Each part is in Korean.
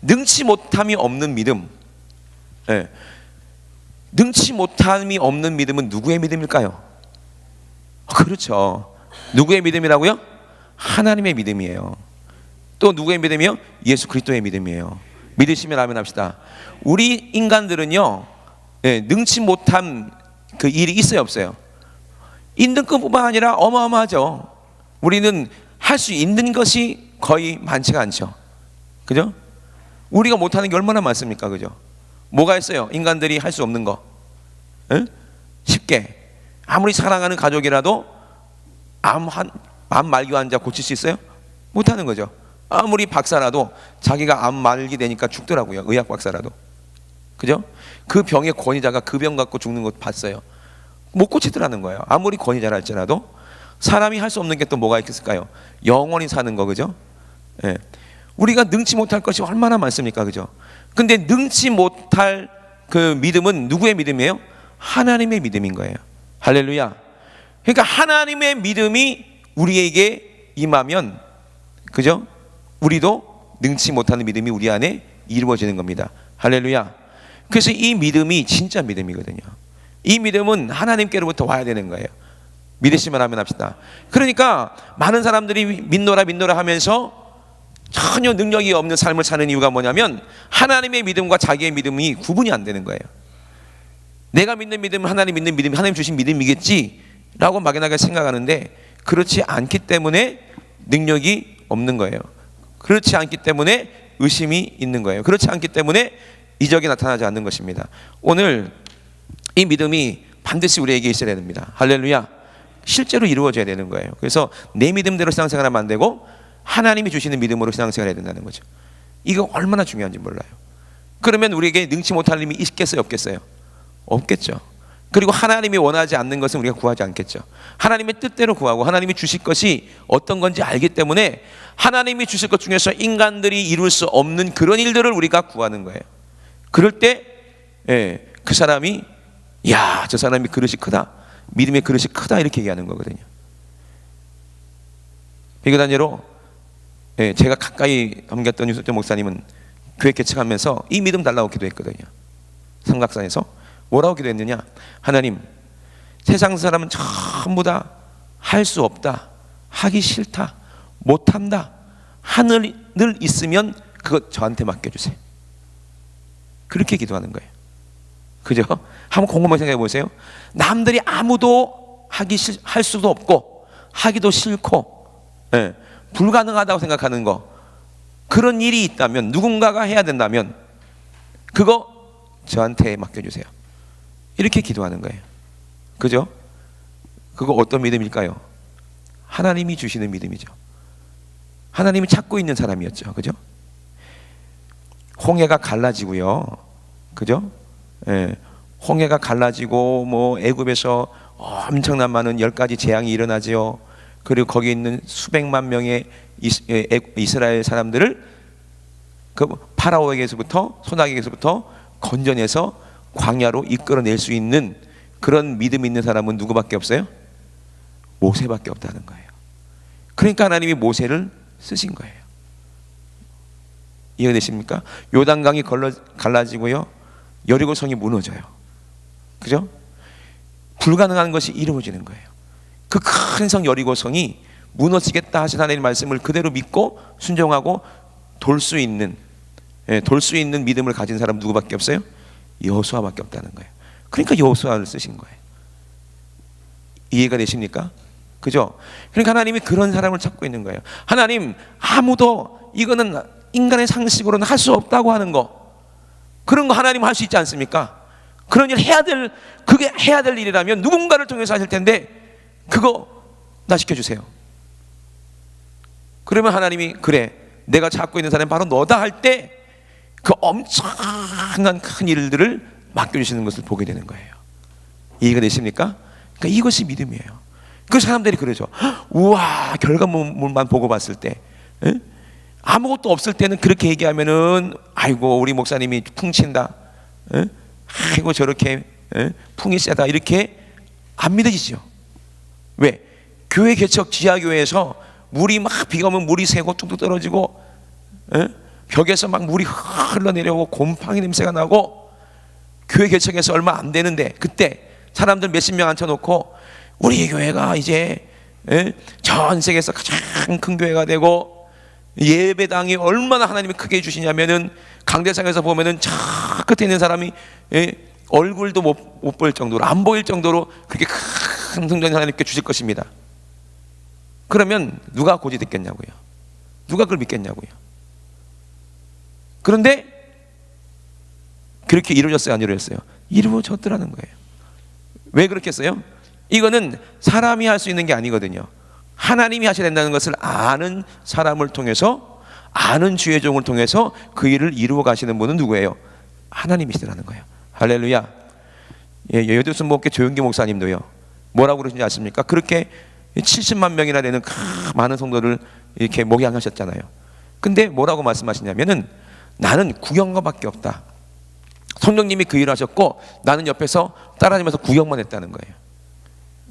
능치 못함이 없는 믿음. 예. 능치 못함이 없는 믿음은 누구의 믿음일까요? 그렇죠. 누구의 믿음이라고요? 하나님의 믿음이에요. 또 누구의 믿음이요? 예수 그리스도의 믿음이에요. 믿으시면 아멘 합시다. 우리 인간들은요, 예, 능치 못한 그 일이 있어요, 없어요? 있는 것뿐만 아니라 어마어마하죠. 우리는 할 수 있는 것이 거의 많지가 않죠. 그죠? 우리가 못하는 게 얼마나 많습니까? 그죠? 뭐가 있어요? 인간들이 할 수 없는 거. 에? 쉽게 아무리 사랑하는 가족이라도 암 말기 환자 고칠 수 있어요? 못하는 거죠. 아무리 박사라도 자기가 암 말기 되니까 죽더라고요. 의학 박사라도. 그죠? 그 병의 권위자가 그 병 갖고 죽는 것 봤어요. 못 고치더라는 거예요. 아무리 권위자라 할지라도. 사람이 할 수 없는 게 또 뭐가 있을까요? 영원히 사는 거. 그죠? 예. 우리가 능치 못할 것이 얼마나 많습니까? 그죠? 근데 능치 못할 그 믿음은 누구의 믿음이에요? 하나님의 믿음인 거예요. 할렐루야. 그러니까 하나님의 믿음이 우리에게 임하면, 그죠? 우리도 능치 못하는 믿음이 우리 안에 이루어지는 겁니다. 할렐루야. 그래서 이 믿음이 진짜 믿음이거든요. 이 믿음은 하나님께로부터 와야 되는 거예요. 믿으시면 아멘 합시다. 그러니까 많은 사람들이 믿노라 하면서 전혀 능력이 없는 삶을 사는 이유가 뭐냐면 하나님의 믿음과 자기의 믿음이 구분이 안 되는 거예요. 내가 믿는 믿음은 하나님 믿는 믿음이 하나님 주신 믿음이겠지 라고 막연하게 생각하는데 그렇지 않기 때문에 능력이 없는 거예요. 그렇지 않기 때문에 의심이 있는 거예요. 그렇지 않기 때문에 이적이 나타나지 않는 것입니다. 오늘 이 믿음이 반드시 우리에게 있어야 됩니다. 할렐루야. 실제로 이루어져야 되는 거예요. 그래서 내 믿음대로 신앙생활하면 안 되고 하나님이 주시는 믿음으로 신앙생활해야 된다는 거죠. 이거 얼마나 중요한지 몰라요. 그러면 우리에게 능치 못할 힘이 있겠어요, 없겠어요? 없겠죠. 그리고 하나님이 원하지 않는 것은 우리가 구하지 않겠죠. 하나님의 뜻대로 구하고 하나님이 주실 것이 어떤 건지 알기 때문에 하나님이 주실 것 중에서 인간들이 이룰 수 없는 그런 일들을 우리가 구하는 거예요. 그럴 때 그 사람이 야, 저 사람이 그릇이 크다, 믿음의 그릇이 크다 이렇게 얘기하는 거거든요. 비교단계로 제가 가까이 섬겼던 유석재 목사님은 교회 개척하면서 이 믿음 달라고 기도했거든요. 삼각산에서 뭐라고 기도했느냐? 하나님, 세상 사람은 전부 다 할 수 없다, 하기 싫다, 못한다, 하늘 있으면 그거 저한테 맡겨주세요. 그렇게 기도하는 거예요. 그죠? 한번 곰곰하게 생각해 보세요. 남들이 아무도 할 수도 없고 하기도 싫고 불가능하다고 생각하는 거, 그런 일이 있다면, 누군가가 해야 된다면 그거 저한테 맡겨주세요. 이렇게 기도하는 거예요. 그죠? 그거 어떤 믿음일까요? 하나님이 주시는 믿음이죠. 하나님이 찾고 있는 사람이었죠. 그죠? 홍해가 갈라지고요. 그죠? 홍해가 갈라지고 뭐 애굽에서 엄청난 많은 10가지 재앙이 일어나지요. 그리고 거기 있는 수백만 명의 이스라엘 사람들을 그 파라오에게서부터, 소나기에게서부터 건져내서 광야로 이끌어낼 수 있는 그런 믿음 있는 사람은 누구밖에 없어요? 모세밖에 없다는 거예요. 그러니까 하나님이 모세를 쓰신 거예요. 이해되십니까? 요단강이 갈라지고요, 여리고성이 무너져요. 그죠? 불가능한 것이 이루어지는 거예요. 그 큰 성 여리고성이 무너지겠다 하신 하나님의 말씀을 그대로 믿고 순종하고 돌 수 있는 믿음을 가진 사람 누구밖에 없어요? 여호수아밖에 없다는 거예요. 그러니까 여호수아를 쓰신 거예요. 이해가 되십니까? 그죠? 그러니까 하나님이 그런 사람을 찾고 있는 거예요. 하나님, 아무도 이거는 인간의 상식으로는 할 수 없다고 하는 거, 그런 거 하나님 할 수 있지 않습니까? 그런 일 그게 해야 될 일이라면 누군가를 통해서 하실 텐데 그거 나 시켜주세요. 그러면 하나님이 그래, 내가 찾고 있는 사람이 바로 너다 할 때 그 엄청난 큰 일들을 맡겨주시는 것을 보게 되는 거예요. 이해가 되십니까? 그러니까 이것이 믿음이에요. 그 사람들이 그러죠. 우와, 결과물만 보고 봤을 때, 아무것도 없을 때는 그렇게 얘기하면은 아이고 우리 목사님이 풍친다, 아이고 저렇게 풍이 세다, 이렇게 안 믿어지죠. 왜? 교회 개척 지하교회에서 물이 막 비가 오면 물이 새고 뚝뚝 떨어지고 벽에서 막 물이 흘러내려오고 곰팡이 냄새가 나고 교회 개척해서 얼마 안 되는데 그때 사람들 몇십 명 앉혀놓고 우리 교회가 이제 전 세계에서 가장 큰 교회가 되고 예배당이 얼마나 하나님이 크게 해주시냐면은 강대상에서 보면은 저 끝에 있는 사람이 얼굴도 못 보일 정도로 안 보일 정도로 그렇게 큰 성전이 하나님께 주실 것입니다. 그러면 누가 고지됐겠냐고요. 누가 그걸 믿겠냐고요. 그런데 그렇게 이루어졌어요, 안 이루어졌어요? 이루어졌더라는 거예요. 왜 그렇게 했어요? 이거는 사람이 할 수 있는 게 아니거든요. 하나님이 하셔야 된다는 것을 아는 사람을 통해서, 아는 주의 종을 통해서 그 일을 이루어 가시는 분은 누구예요? 하나님이시라는 거예요. 할렐루야. 여두순 목회 조영기 목사님도요, 뭐라고 그러신지 아십니까? 그렇게 70만 명이나 되는 많은 성도를 이렇게 목양하셨잖아요. 근데 뭐라고 말씀하시냐면은 나는 구경가밖에 없다. 성령님이 그 일을 하셨고 나는 옆에서 따라다니면서 구경만 했다는 거예요.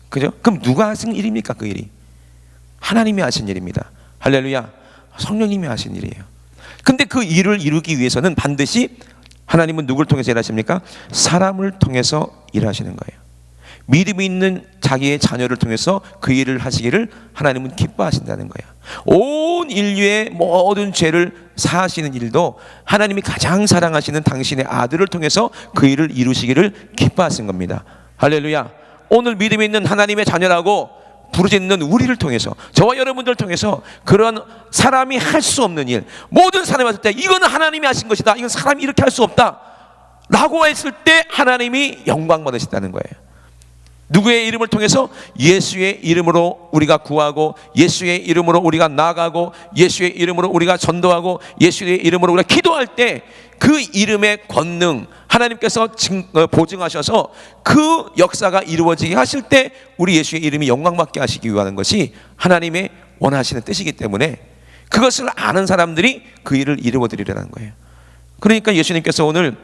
그죠? 그럼 누가 하신 일입니까? 그 일이 하나님이 하신 일입니다. 할렐루야. 성령님이 하신 일이에요. 근데 그 일을 이루기 위해서는 반드시 하나님은 누굴 통해서 일하십니까? 사람을 통해서 일하시는 거예요. 믿음이 있는 자기의 자녀를 통해서 그 일을 하시기를 하나님은 기뻐하신다는 거예요. 온 인류의 모든 죄를 사하시는 일도 하나님이 가장 사랑하시는 당신의 아들을 통해서 그 일을 이루시기를 기뻐하신 겁니다. 할렐루야. 오늘 믿음이 있는 하나님의 자녀라고 부르짖는 우리를 통해서, 저와 여러분들을 통해서 그런 사람이 할 수 없는 일, 모든 사람이 했을 때 이거는 하나님이 하신 것이다, 이건 사람이 이렇게 할 수 없다 라고 했을 때 하나님이 영광 받으신다는 거예요. 누구의 이름을 통해서? 예수의 이름으로 우리가 구하고, 예수의 이름으로 우리가 나가고, 예수의 이름으로 우리가 전도하고, 예수의 이름으로 우리가 기도할 때 그 이름의 권능 하나님께서 보증하셔서 그 역사가 이루어지게 하실 때 우리 예수의 이름이 영광받게 하시기 위한 것이 하나님의 원하시는 뜻이기 때문에 그것을 아는 사람들이 그 일을 이루어드리려는 거예요. 그러니까 예수님께서 오늘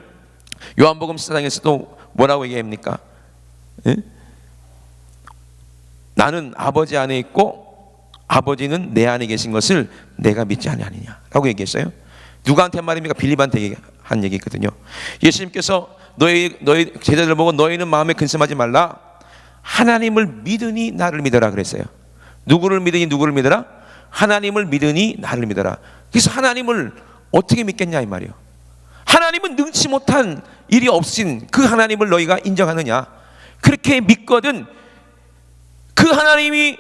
요한복음 14장에서도 뭐라고 얘기합니까? 나는 아버지 안에 있고 아버지는 내 안에 계신 것을 내가 믿지 아니하느냐라고 얘기했어요. 누구한테 한 말입니까? 빌립한테 한 얘기거든요. 예수님께서 너희 제자들 보고 너희는 마음에 근심하지 말라, 하나님을 믿으니 나를 믿어라 그랬어요. 누구를 믿으니 누구를 믿어라? 하나님을 믿으니 나를 믿어라. 그래서 하나님을 어떻게 믿겠냐 이 말이에요. 하나님은 능치 못한 일이 없으신 그 하나님을 너희가 인정하느냐? 그렇게 믿거든 그 하나님이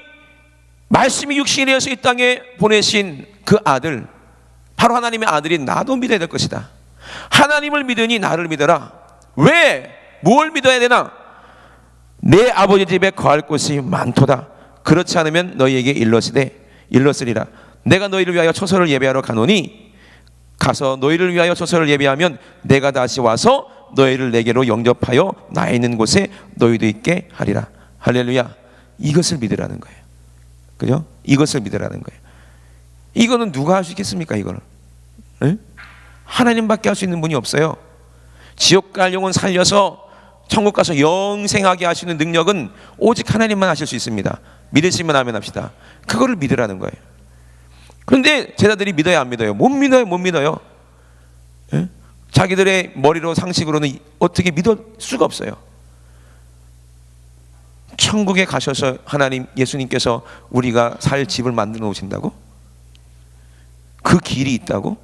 말씀이 육신이 되어서 이 땅에 보내신 그 아들, 바로 하나님의 아들인 나도 믿어야 될 것이다. 하나님을 믿으니 나를 믿어라. 왜? 뭘 믿어야 되나? 내 아버지 집에 거할 곳이 많도다. 그렇지 않으면 너희에게 일렀으리라. 내가 너희를 위하여 초소를 예배하러 가노니 가서 너희를 위하여 초소를 예배하면 내가 다시 와서 너희를 내게로 영접하여 나 있는 곳에 너희도 있게 하리라. 할렐루야. 이것을 믿으라는 거예요. 그죠? 이것을 믿으라는 거예요. 이거는 누가 할 수 있겠습니까? 이거는 하나님밖에 할 수 있는 분이 없어요. 지옥 갈 영혼 살려서 천국 가서 영생하게 하시는 능력은 오직 하나님만 하실 수 있습니다. 믿으시면 아멘 합시다. 그거를 믿으라는 거예요. 그런데 제자들이 믿어요, 안 믿어요? 못 믿어요. 자기들의 머리로 상식으로는 어떻게 믿을 수가 없어요. 천국에 가셔서 하나님, 예수님께서 우리가 살 집을 만들어 놓으신다고? 그 길이 있다고?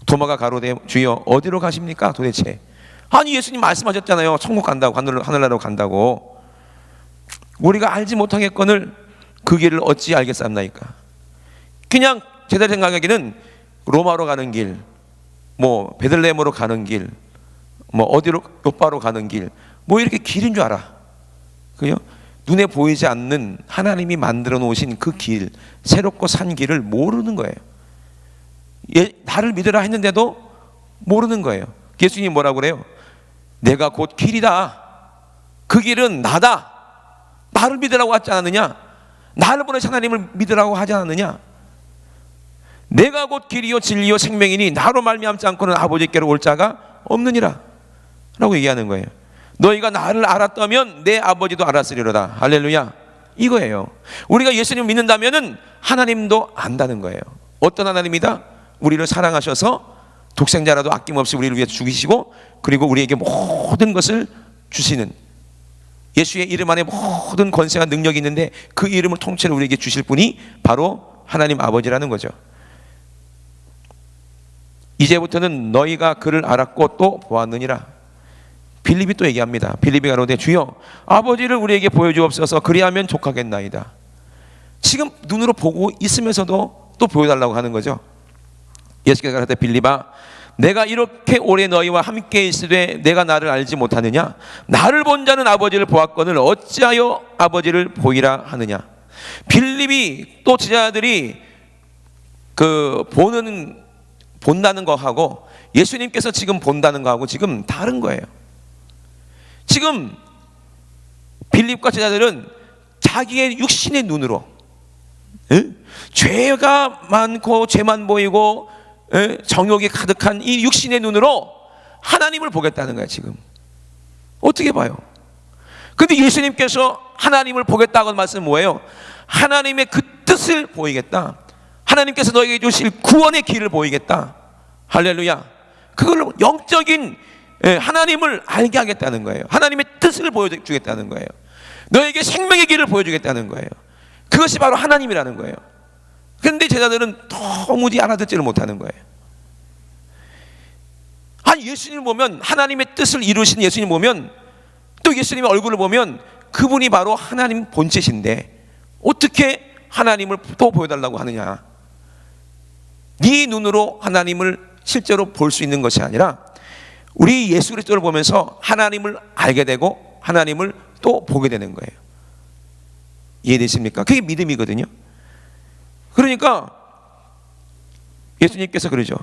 도마가 가로되 주여 어디로 가십니까 도대체? 아니 예수님 말씀하셨잖아요. 천국 간다고, 하늘나라로 간다고. 우리가 알지 못하겠거늘 그 길을 어찌 알겠사옵나이까? 그냥 제자들 생각하기는 로마로 가는 길, 뭐 베들레헴으로 가는 길, 뭐 어디로 요바로 가는 길, 뭐 이렇게 길인 줄 알아. 그죠? 눈에 보이지 않는 하나님이 만들어 놓으신 그 길, 새롭고 산 길을 모르는 거예요. 나를 믿으라 했는데도 모르는 거예요. 예수님이 뭐라고 그래요? 내가 곧 길이다. 그 길은 나다. 나를 믿으라고 하지 않았느냐? 나를 보내신 하나님을 믿으라고 하지 않았느냐? 내가 곧 길이요 진리요 생명이니 나로 말미암지 않고는 아버지께로 올 자가 없느니라 라고 얘기하는 거예요. 너희가 나를 알았다면 내 아버지도 알았으리로다. 할렐루야. 이거예요. 우리가 예수님을 믿는다면은 하나님도 안다는 거예요. 어떤 하나님이다? 우리를 사랑하셔서 독생자라도 아낌없이 우리를 위해 죽이시고 그리고 우리에게 모든 것을 주시는, 예수의 이름 안에 모든 권세와 능력이 있는데 그 이름을 통째로 우리에게 주실 분이 바로 하나님 아버지라는 거죠. 이제부터는 너희가 그를 알았고 또 보았느니라. 빌립이 또 얘기합니다. 빌립이 가로되 주여 아버지를 우리에게 보여주옵소서 그리하면 족하겠나이다. 지금 눈으로 보고 있으면서도 또 보여달라고 하는 거죠. 예수께서 가라사대 빌립아 내가 이렇게 오래 너희와 함께 있으되 내가 나를 알지 못하느냐? 나를 본 자는 아버지를 보았거늘 어찌하여 아버지를 보이라 하느냐? 빌립이 또 제자들이 본다는 거하고 예수님께서 지금 본다는 거하고 지금 다른 거예요. 지금 빌립과 제자들은 자기의 육신의 눈으로 죄가 많고 죄만 보이고 정욕이 가득한 이 육신의 눈으로 하나님을 보겠다는 거야. 지금 어떻게 봐요? 근데 예수님께서 하나님을 보겠다고 하는 말씀은 뭐예요? 하나님의 그 뜻을 보이겠다. 하나님께서 너에게 주실 구원의 길을 보이겠다. 할렐루야. 그걸로 영적인 하나님을 알게 하겠다는 거예요. 하나님의 뜻을 보여주겠다는 거예요. 너에게 생명의 길을 보여주겠다는 거예요. 그것이 바로 하나님이라는 거예요. 그런데 제자들은 도무지 알아듣지를 못하는 거예요. 아니 예수님을 보면, 하나님의 뜻을 이루신 예수님 보면, 또 예수님의 얼굴을 보면 그분이 바로 하나님 본체신데 어떻게 하나님을 또 보여달라고 하느냐? 네 눈으로 하나님을 실제로 볼 수 있는 것이 아니라 우리 예수 그리스도를 보면서 하나님을 알게 되고 하나님을 또 보게 되는 거예요. 이해되십니까? 그게 믿음이거든요. 그러니까 예수님께서 그러죠.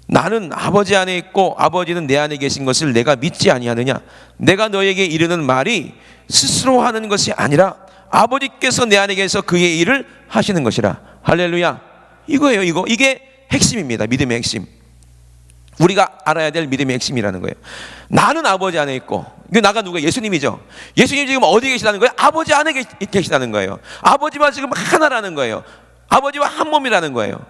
나는 아버지 안에 있고 아버지는 내 안에 계신 것을 내가 믿지 아니하느냐? 내가 너에게 이르는 말이 스스로 하는 것이 아니라 아버지께서 내 안에 계셔서 그의 일을 하시는 것이라. 할렐루야. 이거예요. 이게 핵심입니다. 믿음의 핵심. 우리가 알아야 될 믿음의 핵심이라는 거예요. 나는 아버지 안에 있고, 나가 누가? 예수님이죠. 예수님 지금 어디에 계시다는 거예요? 아버지 안에 계시다는 거예요. 아버지와 지금 하나라는 거예요. 아버지와 한 몸이라는 거예요.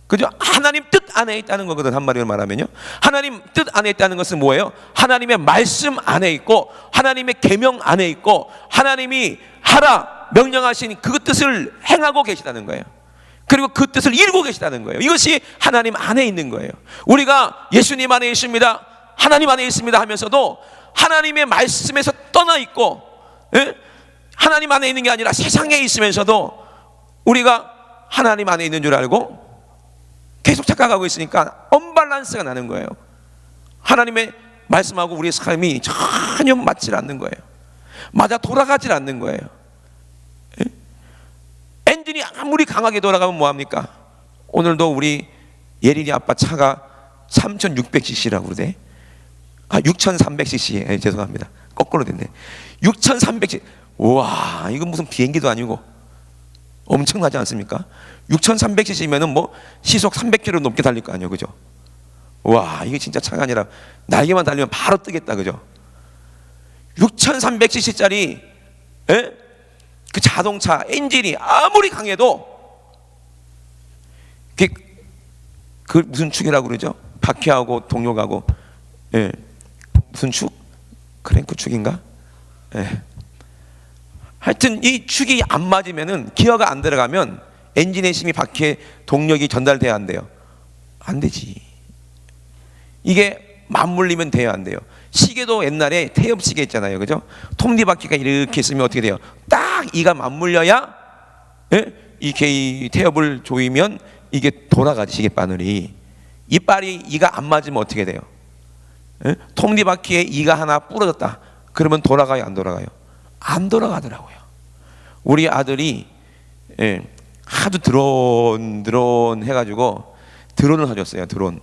그죠? 하나님 뜻 안에 있다는 거거든. 한마디로 말하면요, 하나님 뜻 안에 있다는 것은 뭐예요? 하나님의 말씀 안에 있고 하나님의 계명 안에 있고 하나님이 하라 명령하신 그 뜻을 행하고 계시다는 거예요. 그리고 그 뜻을 이루고 계시다는 거예요. 이것이 하나님 안에 있는 거예요. 우리가 예수님 안에 있습니다, 하나님 안에 있습니다 하면서도 하나님의 말씀에서 떠나 있고, 하나님 안에 있는 게 아니라 세상에 있으면서도 우리가 하나님 안에 있는 줄 알고 계속 착각하고 있으니까 언밸런스가 나는 거예요. 하나님의 말씀하고 우리의 삶이 전혀 맞질 않는 거예요. 맞아 돌아가질 않는 거예요. 엔진이 아무리 강하게 돌아가면 뭐합니까? 오늘도 우리 예린이 아빠 차가 3600cc라고 그러대. 6300cc. 죄송합니다. 거꾸로 됐네. 6300cc. 우와, 이건 무슨 비행기도 아니고 엄청나지 않습니까? 6300cc면은 뭐 시속 300km 넘게 달릴 거 아니에요. 그죠? 와, 이게 진짜 차가 아니라 날개만 달리면 바로 뜨겠다. 그죠? 6300cc짜리 그 자동차 엔진이 아무리 강해도 그 무슨 축이라고 그러죠? 바퀴하고 동력하고 무슨 축? 크랭크 축인가? 하여튼 이 축이 안 맞으면은, 기어가 안 들어가면 엔진의 힘이 바퀴에 동력이 전달돼야 안 돼요? 안 되지. 이게 맞물리면 돼야 안 돼요. 시계도 옛날에 태엽 시계 있잖아요. 그죠? 톱니바퀴가 이렇게 있으면 어떻게 돼요? 딱 이가 맞물려야 이렇게 이 태엽을 조이면 이게 돌아가지. 시계 바늘이. 이빨이 이가 안 맞으면 어떻게 돼요? 톱니바퀴에 이가 하나 부러졌다. 그러면 돌아가요? 안 돌아가요? 안 돌아가더라고요. 우리 아들이 하도 드론 해가지고 드론을 사줬어요. 드론,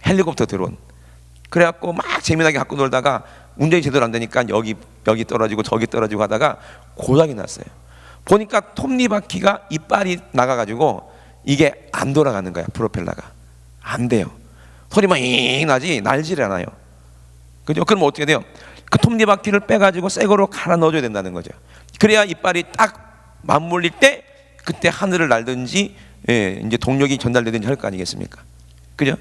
헬리콥터 드론. 그래갖고 막 재미나게 갖고 놀다가 운전이 제대로 안 되니까 여기 떨어지고 저기 떨어지고 하다가 고장이 났어요. 보니까 톱니바퀴가 이빨이 나가가지고 이게 안 돌아가는 거야. 프로펠러가 안 돼요. 소리만 잉 나지 날지를 않아요. 그죠? 그럼 어떻게 돼요? 그 톱니바퀴를 빼가지고 새 거로 갈아 넣어줘야 된다는 거죠. 그래야 이빨이 딱 맞물릴 때 그때 하늘을 날든지 이제 동력이 전달되든지 할 거 아니겠습니까? 그죠?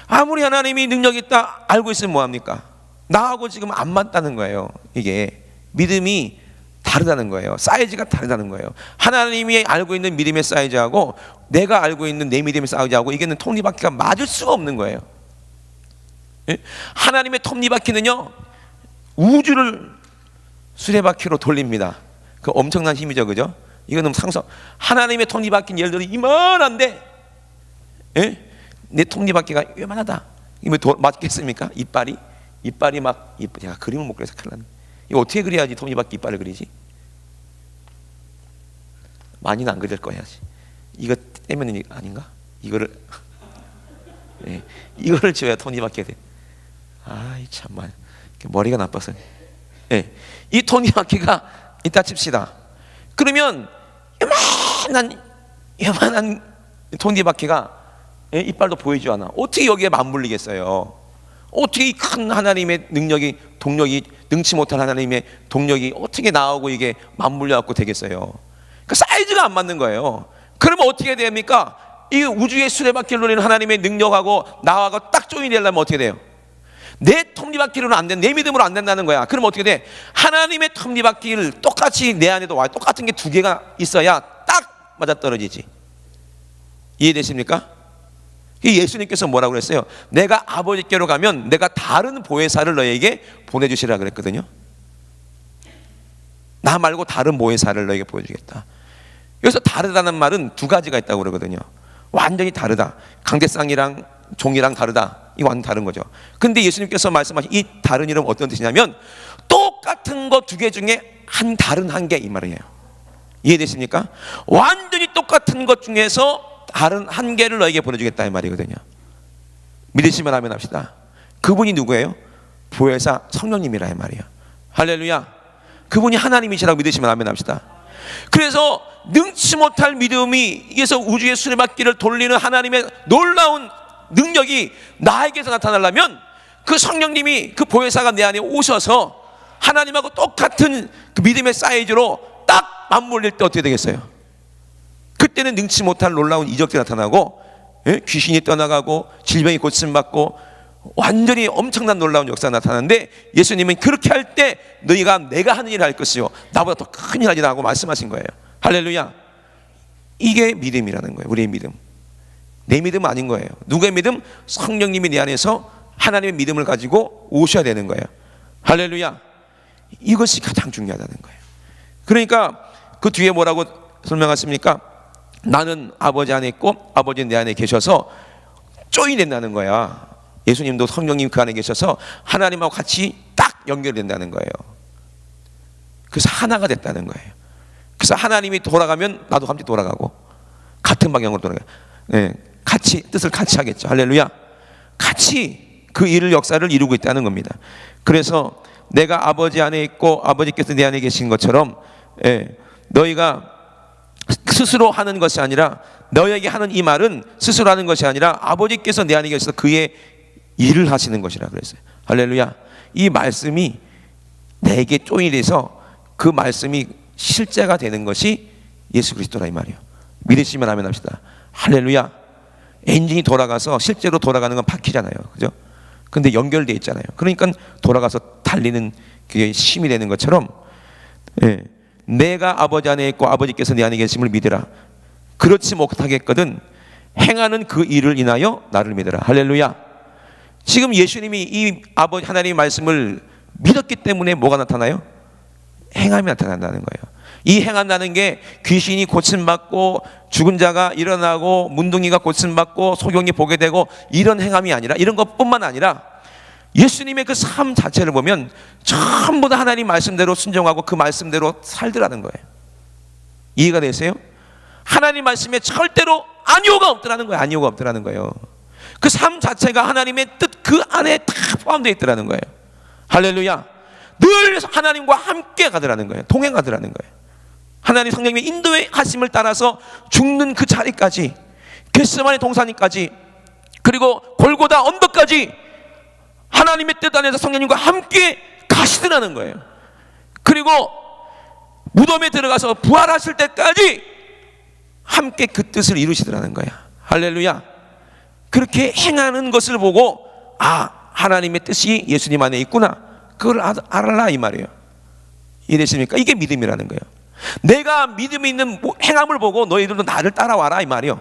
아무리 하나님이 능력이 있다 알고 있으면 뭐합니까? 나하고 지금 안 맞다는 거예요. 이게 믿음이 다르다는 거예요. 사이즈가 다르다는 거예요. 하나님이 알고 있는 믿음의 사이즈하고 내가 알고 있는 내 믿음의 사이즈하고 이게는 톱니바퀴가 맞을 수가 없는 거예요. 예? 하나님의 톱니바퀴는요 우주를 수레바퀴로 돌립니다. 그 엄청난 힘이죠, 그죠? 이거는 상상. 하나님의 톱니바퀴는 예를 들어 이만한데, 예? 내 톱니바퀴가 요만하다. 이거 맞겠습니까? 이빨이 막 제가 그림을 못 그려서 큰일 났네. 이거 어떻게 그려야지 톱니바퀴 이빨을 그리지? 많이는 안 그릴 거야지. 이거 떼면 아닌가? 이거를 네, 이거를 지어야 톱니바퀴가 돼. 아이 참말 머리가 나빠서. 네, 이 톱니바퀴가 이따 칩시다. 그러면 요만한 톱니바퀴가 이빨도 보이지 않아. 어떻게 여기에 맞물리겠어요? 어떻게 이 큰 하나님의 능력이 동력이 능치 못한 하나님의 동력이 어떻게 나오고 이게 맞물려 갖고 되겠어요? 그 사이즈가 안 맞는 거예요. 그러면 어떻게 됩니까? 이 우주의 수레바퀴를 돌리는 하나님의 능력하고 나하고 딱 조인이 되려면 어떻게 돼요? 내 톱니바퀴로는 안 된, 내 믿음으로 안 된다는 거야. 그럼 어떻게 돼? 하나님의 톱니바퀴를 똑같이 내 안에도 와 똑같은 게 두 개가 있어야 딱 맞아떨어지지. 이해되십니까? 예수님께서 뭐라고 그랬어요? 내가 아버지께로 가면 내가 다른 보혜사를 너에게 보내주시라 그랬거든요. 나 말고 다른 보혜사를 너에게 보여주겠다. 여기서 다르다는 말은 두 가지가 있다고 그러거든요. 완전히 다르다. 강대상이랑 종이랑 다르다. 이거 완전 다른 거죠. 근데 예수님께서 말씀하신 이 다른 이름 어떤 뜻이냐면 똑같은 거 두 개 중에 다른 한 개 이 말이에요. 이해되십니까? 완전히 똑같은 것 중에서 다른 한 개를 너에게 보내주겠다 이 말이거든요. 믿으시면 아멘 합시다. 그분이 누구예요? 보혜사 성령님이라 이 말이에요. 할렐루야. 그분이 하나님이시라고 믿으시면 아멘 합시다. 그래서 능치 못할 믿음이 이에서 우주의 수레바퀴를 돌리는 하나님의 놀라운 능력이 나에게서 나타나려면 그 성령님이 그 보혜사가 내 안에 오셔서 하나님하고 똑같은 그 믿음의 사이즈로 딱 맞물릴 때 어떻게 되겠어요? 그때는 능치 못할 놀라운 이적들이 나타나고, 예? 귀신이 떠나가고 질병이 고침받고 완전히 엄청난 놀라운 역사가 나타나는데, 예수님은 그렇게 할 때 너희가 내가 하는 일을 할 것이요 나보다 더 큰 일을 하리라 하고 말씀하신 거예요. 할렐루야. 이게 믿음이라는 거예요. 우리의 믿음. 내 믿음은 아닌 거예요. 누구의 믿음? 성령님이 내 안에서 하나님의 믿음을 가지고 오셔야 되는 거예요. 할렐루야. 이것이 가장 중요하다는 거예요. 그러니까 그 뒤에 뭐라고 설명하십니까? 나는 아버지 안에 있고 아버지는 내 안에 계셔서 조인된다는 거야. 예수님도 성령님 그 안에 계셔서 하나님하고 같이 딱 연결된다는 거예요. 그래서 하나가 됐다는 거예요. 그래서 하나님이 돌아가면 나도 함께 돌아가고 같은 방향으로 돌아가요. 네, 같이 뜻을 같이 하겠죠. 할렐루야. 같이 그 일을 역사를 이루고 있다는 겁니다. 그래서 내가 아버지 안에 있고 아버지께서 내 안에 계신 것처럼, 예, 너희가 스스로 하는 것이 아니라, 너에게 하는 이 말은 스스로 하는 것이 아니라 아버지께서 내 안에 계셔서 그의 일을 하시는 것이라 그랬어요. 할렐루야. 이 말씀이 내게 조인이 돼서 그 말씀이 실제가 되는 것이 예수 그리스도라 이 말이에요. 믿으시면 아멘 합시다. 할렐루야. 엔진이 돌아가서 실제로 돌아가는 건 바퀴잖아요, 그죠? 근데 연결되어 있잖아요. 그러니까 돌아가서 달리는 그게 힘이 되는 것처럼, 예, 내가 아버지 안에 있고 아버지께서 내 안에 계심을 믿으라. 그렇지 못하겠거든 행하는 그 일을 인하여 나를 믿으라. 할렐루야. 지금 예수님이 이 아버지 하나님의 말씀을 믿었기 때문에 뭐가 나타나요? 행함이 나타난다는 거예요. 이 행한다는 게 귀신이 고침받고 죽은 자가 일어나고 문둥이가 고침받고 소경이 보게 되고 이런 행함이 아니라, 이런 것뿐만 아니라 예수님의 그 삶 자체를 보면 전부 다 하나님 말씀대로 순종하고 그 말씀대로 살더라는 거예요. 이해가 되세요? 하나님 말씀에 절대로 아니오가 없더라는 거예요. 아니오가 없더라는 거예요. 그 삶 자체가 하나님의 뜻 그 안에 다 포함되어 있더라는 거예요. 할렐루야. 늘 하나님과 함께 가더라는 거예요. 동행하더라는 거예요. 하나님 성령님의 인도의 하심을 따라서 죽는 그 자리까지, 겟세마네 동산까지, 그리고 골고다 언덕까지 하나님의 뜻 안에서 성령님과 함께 가시더라는 거예요. 그리고 무덤에 들어가서 부활하실 때까지 함께 그 뜻을 이루시더라는 거야. 할렐루야. 그렇게 행하는 것을 보고 하나님의 뜻이 예수님 안에 있구나, 그걸 알아라 이 말이에요. 이해되십니까? 이게 믿음이라는 거예요. 내가 믿음이 있는 행함을 보고 너희들도 나를 따라와라 이 말이에요.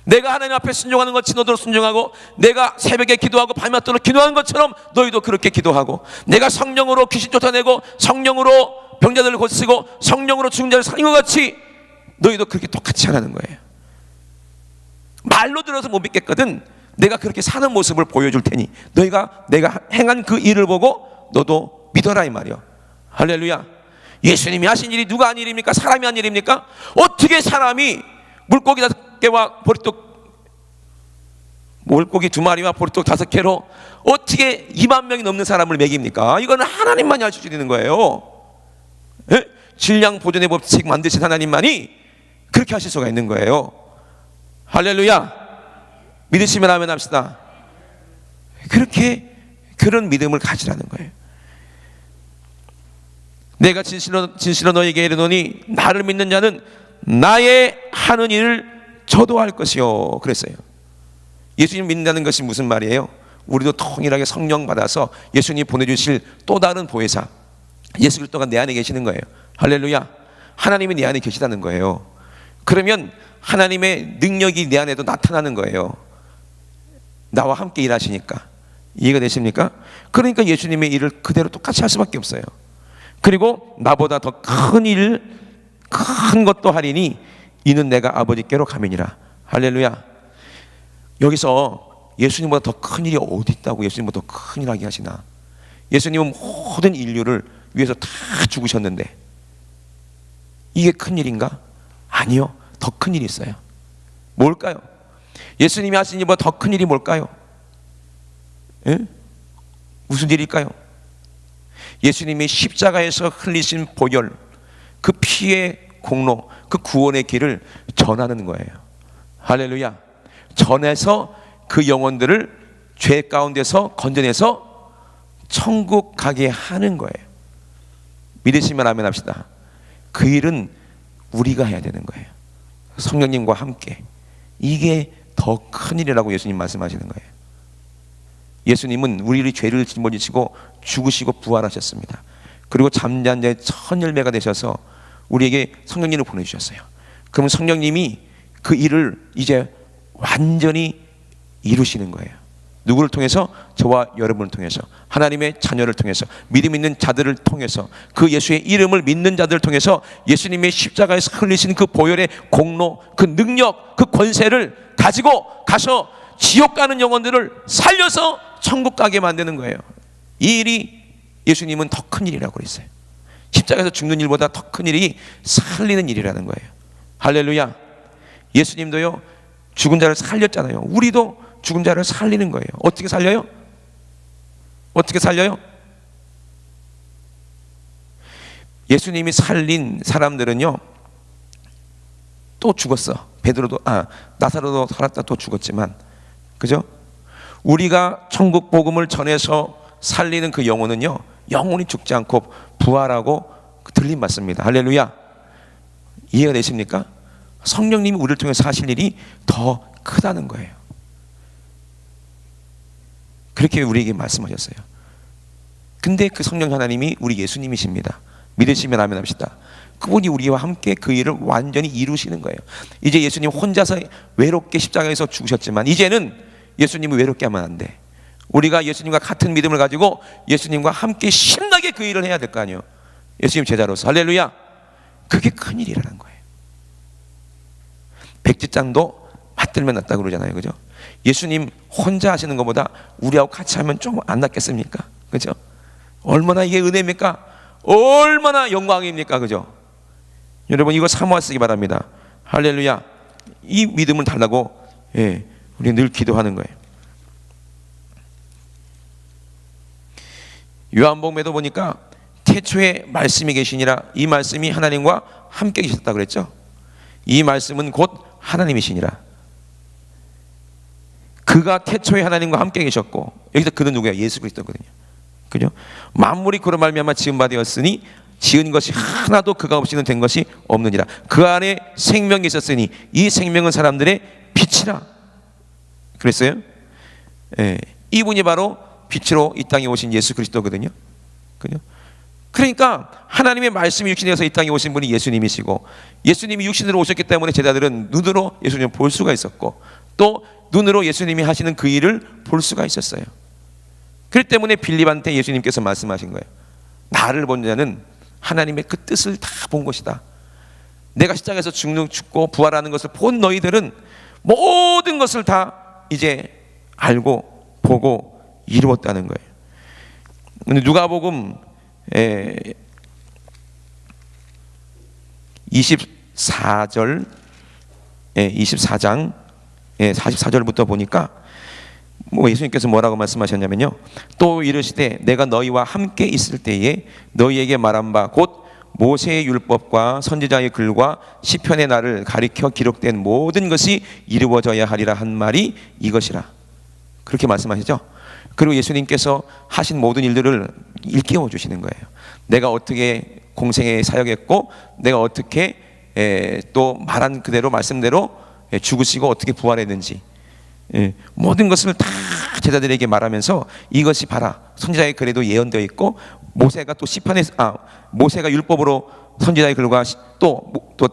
내가 하나님 앞에 순종하는 것이 너도 순종하고, 내가 새벽에 기도하고 밤낮도록 기도하는 것처럼 너희도 그렇게 기도하고, 내가 성령으로 귀신 쫓아내고 성령으로 병자들을 고치고 성령으로 죽은 자를 살린 것 같이 너희도 그렇게 똑같이 하라는 거예요. 말로 들어서 못 믿겠거든 내가 그렇게 사는 모습을 보여줄 테니 너희가 내가 행한 그 일을 보고 너도 믿어라 이 말이요. 할렐루야. 예수님이 하신 일이 누가 한 일입니까? 사람이 한 일입니까? 어떻게 사람이 물고기 5개와 물고기 2마리와 보리떡 5개로 어떻게 2만 명이 넘는 사람을 먹입니까? 이거는 하나님만이 할 수 있는 거예요. 예? 질량 보존의 법칙 만드신 하나님만이 그렇게 하실 수가 있는 거예요. 할렐루야. 믿으시면 아멘 합시다. 그런 믿음을 가지라는 거예요. 내가 진실로 너에게 이르노니 나를 믿는 자는 나의 하는 일을 저도 할 것이요 그랬어요. 예수님 믿는다는 것이 무슨 말이에요? 우리도 통일하게 성령 받아서 예수님이 보내주실 또 다른 보혜사 예수 그리스도가 내 안에 계시는 거예요. 할렐루야. 하나님이 내 안에 계시다는 거예요. 그러면 하나님의 능력이 내 안에도 나타나는 거예요. 나와 함께 일하시니까. 이해가 되십니까? 그러니까 예수님의 일을 그대로 똑같이 할 수밖에 없어요. 그리고 나보다 더 큰 것도 하리니 이는 내가 아버지께로 가미니라. 할렐루야. 여기서 예수님보다 더 큰 일이 어디 있다고 예수님보다 더 큰 일 하게 하시나? 예수님은 모든 인류를 위해서 다 죽으셨는데 이게 큰 일인가? 아니요. 더 큰 일이 있어요. 뭘까요? 예수님이 하신 일보다 더 큰 일이 뭘까요? 예? 무슨 일일까요? 예수님이 십자가에서 흘리신 보혈, 그 피의 공로, 그 구원의 길을 전하는 거예요. 할렐루야. 전해서 그 영혼들을 죄 가운데서 건져내서 천국 가게 하는 거예요. 믿으시면 아멘 합시다. 그 일은 우리가 해야 되는 거예요. 성령님과 함께. 이게 더 큰 일이라고 예수님 말씀하시는 거예요. 예수님은 우리의 죄를 짊어지시고 죽으시고 부활하셨습니다. 그리고 잠자는 자의 첫 열매가 되셔서 우리에게 성령님을 보내주셨어요. 그럼 성령님이 그 일을 이제 완전히 이루시는 거예요. 누구를 통해서? 저와 여러분을 통해서, 하나님의 자녀를 통해서, 믿음 있는 자들을 통해서, 그 예수의 이름을 믿는 자들을 통해서 예수님의 십자가에서 흘리신 그 보혈의 공로, 그 능력, 그 권세를 가지고 가서 지옥 가는 영혼들을 살려서 천국 가게 만드는 거예요. 이 일이 예수님은 더 큰 일이라고 그랬어요. 십자가에서 죽는 일보다 더 큰 일이 살리는 일이라는 거예요. 할렐루야. 예수님도요 죽은 자를 살렸잖아요. 우리도 죽은 자를 살리는 거예요. 어떻게 살려요? 어떻게 살려요? 예수님이 살린 사람들은요 또 죽었어. 베드로도 나사로도 살았다 또 죽었지만, 그죠? 우리가 천국 복음을 전해서 살리는 그 영혼은요 영혼이 죽지 않고 부활하고 들림 받습니다. 할렐루야. 이해가 되십니까? 성령님이 우리를 통해서 하실 일이 더 크다는 거예요. 그렇게 우리에게 말씀하셨어요. 근데 그 성령 하나님이 우리 예수님이십니다. 믿으시면 아멘 합시다. 그분이 우리와 함께 그 일을 완전히 이루시는 거예요. 이제 예수님 혼자서 외롭게 십자가에서 죽으셨지만 이제는 예수님을 외롭게 하면 안 돼. 우리가 예수님과 같은 믿음을 가지고 예수님과 함께 신나게 그 일을 해야 될 거 아니에요. 예수님 제자로서. 할렐루야. 그게 큰 일이라는 거예요. 백지장도 맞들면 낫다고 그러잖아요. 그죠? 예수님 혼자 하시는 것보다 우리하고 같이 하면 좀 안 낫겠습니까? 그죠? 얼마나 이게 은혜입니까? 얼마나 영광입니까? 그죠? 여러분 이거 사모하시기 바랍니다. 할렐루야. 이 믿음을 달라고 우리 늘 기도하는 거예요. 요한복음에도 보니까 태초에 말씀이 계시니라. 이 말씀이 하나님과 함께 계셨다 그랬죠. 이 말씀은 곧 하나님이시니라. 그가 태초에 하나님과 함께 계셨고, 여기서 그는 누구야? 예수 그리스도거든요. 그죠? 만물이 그로 말미암아 지은 바 되었으니 지은 것이 하나도 그가 없이는 된 것이 없느니라. 그 안에 생명이 있었으니 이 생명은 사람들의 빛이라. 그랬어요? 예, 이분이 바로 빛으로 이 땅에 오신 예수 그리스도거든요. 그죠? 그러니까 하나님의 말씀이 육신이 되어서 이 땅에 오신 분이 예수님이시고, 예수님이 육신으로 오셨기 때문에 제자들은 눈으로 예수님을 볼 수가 있었고, 또 눈으로 예수님이 하시는 그 일을 볼 수가 있었어요. 그렇기 때문에 빌립한테 예수님께서 말씀하신 거예요. 나를 본 자는 하나님의 그 뜻을 다 본 것이다. 내가 십자가에서 죽고 부활하는 것을 본 너희들은 모든 것을 다 이제 알고 보고 이루었다는 거예요. 근데 누가복음 24절 24장 44절부터 보니까 예수님께서 뭐라고 말씀하셨냐면요, 또 이르시되 내가 너희와 함께 있을 때에 너희에게 말한 바 곧 모세의 율법과 선지자의 글과 시편의 날을 가리켜 기록된 모든 것이 이루어져야 하리라 한 말이 이것이라. 그렇게 말씀하시죠. 그리고 예수님께서 하신 모든 일들을 일깨워 주시는 거예요. 내가 어떻게 공생에 사역했고, 내가 어떻게 또 말한 그대로 말씀대로 죽으시고 어떻게 부활했는지, 모든 것을 다 제자들에게 말하면서 이것이 봐라, 선지자의 글에도 예언되어 있고, 모세가 또 시편에 모세가 율법으로 선지자의 글과 또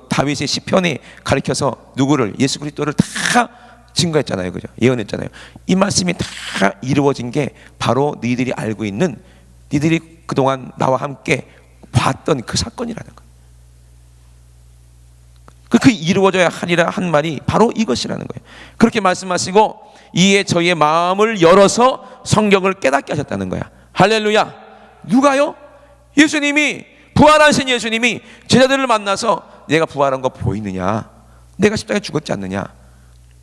다윗의 시편에 가리켜서 누구를, 예수 그리스도를 다 증거했잖아요. 그죠? 예언했잖아요. 이 말씀이 다 이루어진 게 바로 너희들이 알고 있는, 너희들이 그동안 나와 함께 봤던 그 사건이라는 거예요. 그 이루어져야 하리라 한 말이 바로 이것이라는 거예요. 그렇게 말씀하시고 이에 저희의 마음을 열어서 성경을 깨닫게 하셨다는 거야. 할렐루야. 누가요? 예수님이, 부활하신 예수님이 제자들을 만나서 내가 부활한 거 보이느냐? 내가 십자가에 죽었지 않느냐?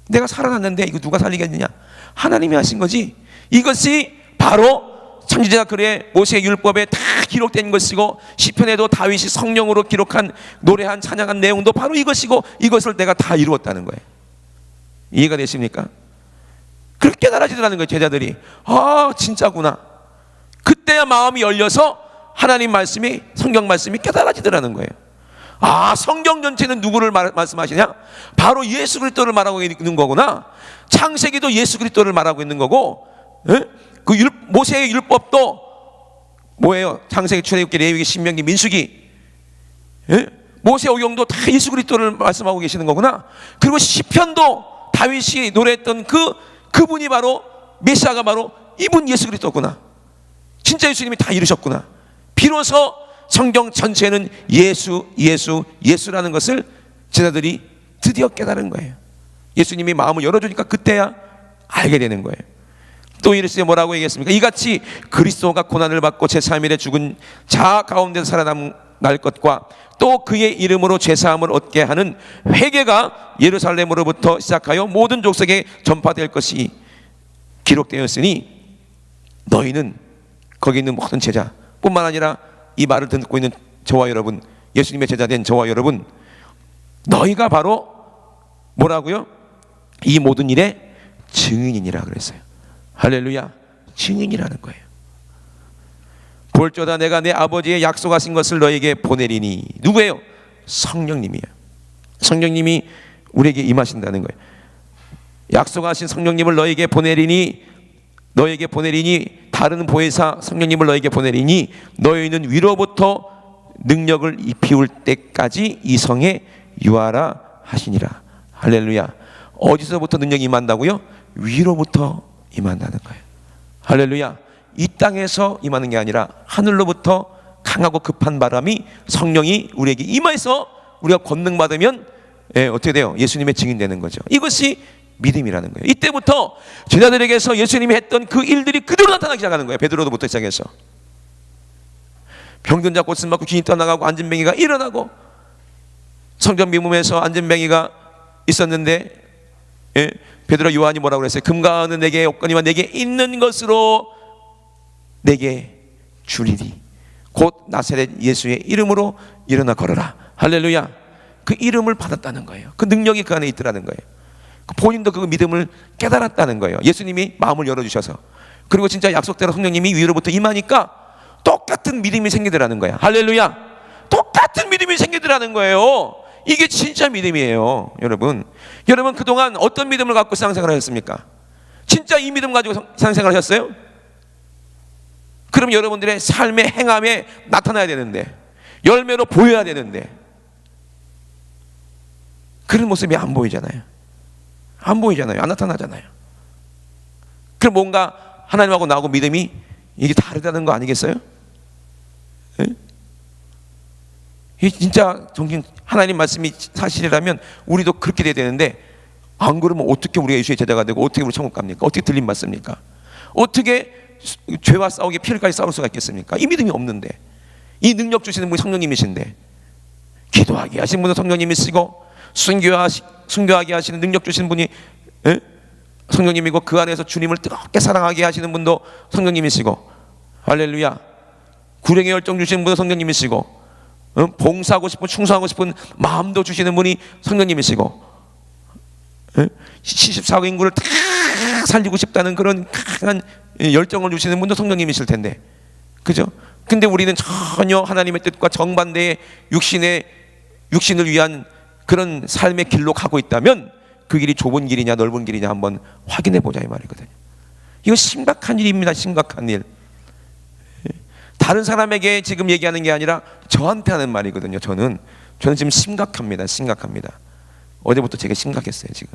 내가 살아났는데 이거 누가 살리겠느냐? 하나님이 하신 거지. 이것이 바로 선지자 글에 모세의 율법에 다 기록된 것이고, 시편에도 다윗이 성령으로 기록한 노래한 찬양한 내용도 바로 이것이고, 이것을 내가 다 이루었다는 거예요. 이해가 되십니까? 그렇게 깨달아지더라는 거예요. 제자들이 진짜구나. 그때야 마음이 열려서 하나님 말씀이, 성경 말씀이 깨달아지더라는 거예요. 성경 전체는 누구를 말씀하시냐? 바로 예수 그리스도를 말하고 있는 거구나. 창세기도 예수 그리스도를 말하고 있는 거고, 그 모세의 율법도 뭐예요? 창세기, 출애굽기, 레위기, 신명기, 민수기, 모세 오경도 다 예수 그리스도를 말씀하고 계시는 거구나. 그리고 시편도 다윗이 노래했던 그분이 바로 메시아가 바로 이분 예수 그리스도구나. 진짜 예수님이 다 이루셨구나. 비로소 성경 전체는 예수라는 것을 제자들이 드디어 깨달은 거예요. 예수님이 마음을 열어주니까 그때야 알게 되는 거예요. 또 이르시되 뭐라고 얘기했습니까? 이같이 그리스도가 고난을 받고 제3일에 죽은 자 가운데서 살아날 것과 또 그의 이름으로 죄사함을 얻게 하는 회개가 예루살렘으로부터 시작하여 모든 족속에 전파될 것이 기록되었으니 너희는 거기 있는 모든 제자 뿐만 아니라 이 말을 듣고 있는 저와 여러분, 예수님의 제자 된 저와 여러분, 너희가 바로 뭐라고요? 이 모든 일의 증인이니라 그랬어요. 할렐루야. 증인이라는 거예요. 볼저다 내가 내 아버지의 약속하신 것을 너에게 보내리니. 누구예요? 성령님이에요. 성령님이 우리에게 임하신다는 거예요. 약속하신 성령님을 너에게 보내리니 다른 보혜사 성령님을 너에게 보내리니 너희는 위로부터 능력을 입히울 때까지 이 성에 유하라 하시니라. 할렐루야. 어디서부터 능력이 임한다고요? 위로부터 임한다는 거예요. 할렐루야. 이 땅에서 임하는 게 아니라 하늘로부터 강하고 급한 바람이, 성령이 우리에게 임해서 우리가 권능 받으면 어떻게 돼요? 예수님의 증인되는 거죠. 이것이 믿음이라는 거예요. 이때부터 제자들에게서 예수님이 했던 그 일들이 그대로 나타나기 시작하는 거예요. 베드로로부터 시작해서 병든 자 고침 받고 귀인이 떠나가고 안진뱅이가 일어나고, 성전 미문에서 안진뱅이가 있었는데 베드로 요한이 뭐라고 그랬어요? 금과 은은 내게 없거니와 내게 있는 것으로 내게 주리니 곧 나사렛 예수의 이름으로 일어나 걸어라. 할렐루야. 그 이름을 받았다는 거예요. 그 능력이 그 안에 있더라는 거예요. 본인도 그 믿음을 깨달았다는 거예요. 예수님이 마음을 열어주셔서. 그리고 진짜 약속대로 성령님이 위로부터 임하니까 똑같은 믿음이 생기더라는 거야. 할렐루야. 똑같은 믿음이 생기더라는 거예요. 이게 진짜 믿음이에요. 여러분 그동안 어떤 믿음을 갖고 신앙생활을 하셨습니까? 진짜 이 믿음 가지고 신앙생활 하셨어요? 그럼 여러분들의 삶의 행함에 나타나야 되는데, 열매로 보여야 되는데, 그런 모습이 안 보이잖아요. 안 보이잖아요. 안 나타나잖아요. 그럼 뭔가 하나님하고 나하고 믿음이 이게 다르다는 거 아니겠어요? 예? 이 진짜 정신 하나님 말씀이 사실이라면 우리도 그렇게 돼야 되는데, 안 그러면 어떻게 우리가 예수의 제자가 되고 어떻게 우리 천국 갑니까? 어떻게 들림 받습니까? 어떻게 죄와 싸우게 피를까지 싸울 수가 있겠습니까? 이 믿음이 없는데, 이 능력 주시는 분이 성령님이신데, 기도하게 하시는 분은 성령님이시고, 순교하게 하시는 능력 주시는 분이 성령님이고, 그 안에서 주님을 뜨겁게 사랑하게 하시는 분도 성령님이시고, 할렐루야. 구령의 열정 주시는 분은 성령님이시고, 봉사하고 싶은, 충성하고 싶은 마음도 주시는 분이 성령님이시고, 74억 인구를 다 살리고 싶다는 그런 강한 열정을 주시는 분도 성령님이실 텐데, 그죠? 근데 우리는 전혀 하나님의 뜻과 정반대의 육신을 위한 그런 삶의 길로 가고 있다면 그 길이 좁은 길이냐 넓은 길이냐 한번 확인해 보자 이 말이거든요. 이거 심각한 일입니다. 심각한 일. 다른 사람에게 지금 얘기하는 게 아니라 저한테 하는 말이거든요. 저는 지금 심각합니다. 심각합니다. 어제부터 제가 심각했어요. 지금